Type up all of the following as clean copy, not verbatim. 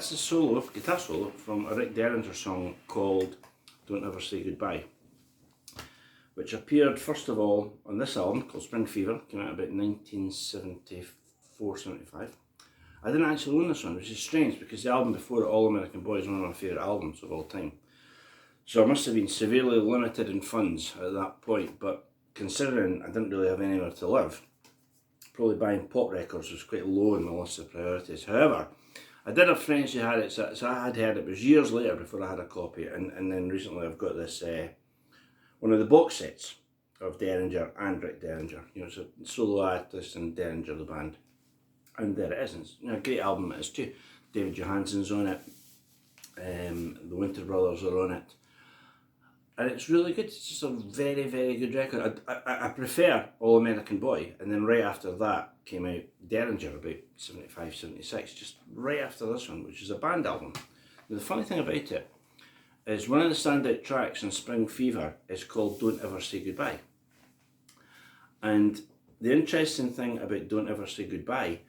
that's a solo, guitar solo from a Rick Derringer song called Don't Ever Say Goodbye, which appeared first of all on this album called Spring Fever, came out about 1974-75. I didn't actually own this one, which is strange because the album before it, All American Boy, is one of my favourite albums of all time. So I must have been severely limited in funds at that point, but considering I didn't really have anywhere to live, probably buying pop records was quite low in my list of priorities. However, I did have friends who had it, so I had heard it. It was years later before I had a copy, and then recently I've got this, one of the box sets of Derringer and Rick Derringer. You know, it's a solo artist and Derringer the band. And there it is. It's, you know, a great album it is too. David Johansen's on it, the Winter Brothers are on it. And it's really good. It's just a very, very good record. I prefer All American Boy, and then right after that came out Derringer about 75, 76, just right after this one, which is a band album. Now, the funny thing about it is one of the standout tracks in Spring Fever is called Don't Ever Say Goodbye. And the interesting thing about Don't Ever Say Goodbye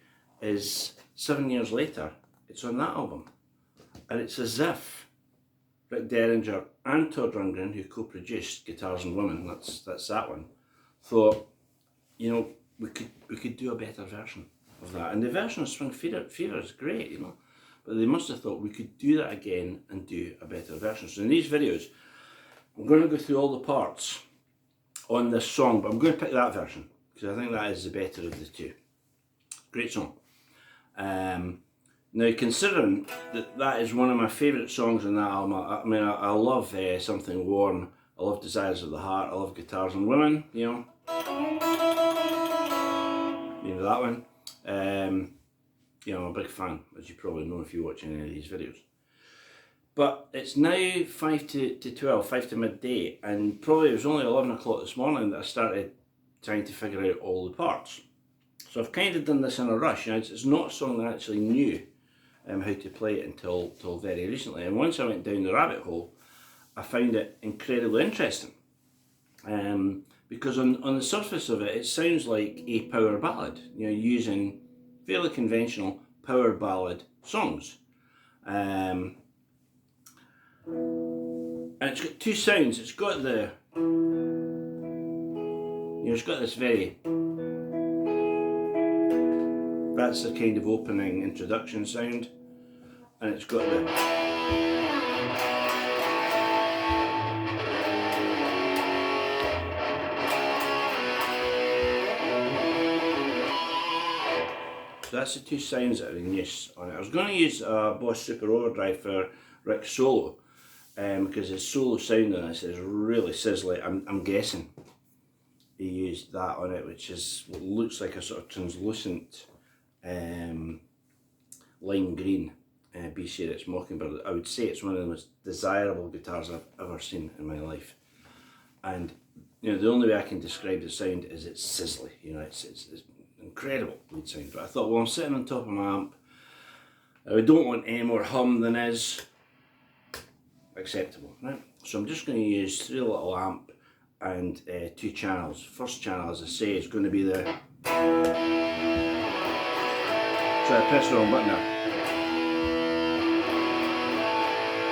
is 7 years later, it's on that album. And it's as if Rick Derringer and Todd Rundgren, who co-produced Guitars and Women, that's that one, thought, you know, we could do a better version of that. And the version of Spring Fever is great, you know, but they must have thought we could do that again and do a better version. So in these videos, I'm going to go through all the parts on this song, but I'm going to pick that version because I think that is the better of the two. Great song. Now, considering that that is one of my favourite songs on that album, I mean, I love Something Warm, I love Desires of the Heart, I love Guitars and Women, you know that one. You know, I'm a big fan, as you probably know if you watch any of these videos. But it's now 5 to 12, 5 to midday, and probably it was only 11 o'clock this morning that I started trying to figure out all the parts. So I've kind of done this in a rush. You know, it's not a song that I actually knew how to play it until very recently. And once I went down the rabbit hole, I found it incredibly interesting. Because on the surface of it, it sounds like a power ballad, you know, using fairly conventional power ballad songs. And it's got two sounds. It's got the, you know, it's got this very, that's the kind of opening introduction sound, and it's got the, so that's the two sounds that are in use on it. I was going to use Boss Super Overdrive for Rick's solo, because his solo sound on this is really sizzly. I'm guessing he used that on it, which is what looks like a sort of translucent lime green B-Series Mockingbird. I would say it's one of the most desirable guitars I've ever seen in my life. And you know, the only way I can describe the sound is it's sizzly. You know, it's incredible lead sound. But I thought, well, I'm sitting on top of my amp, I don't want any more hum than is acceptable, right? So I'm just going to use 3 little amp and 2 channels. First channel, as I say, is going to be the, so I pressed the wrong button there.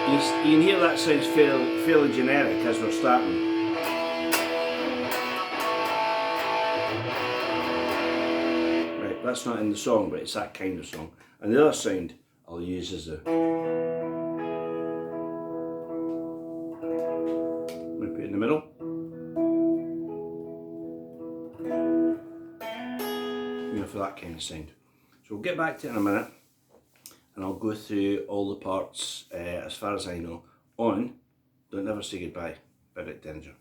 You can hear that sounds fairly generic as we're starting. Right, that's not in the song, but it's that kind of song. And the other sound I'll use is the, I'm going to put it in the middle. You know, for that kind of sound. So we'll get back to it in a minute, and I'll go through all the parts, as far as I know, on Don't Ever Say Goodbye by Rick Derringer.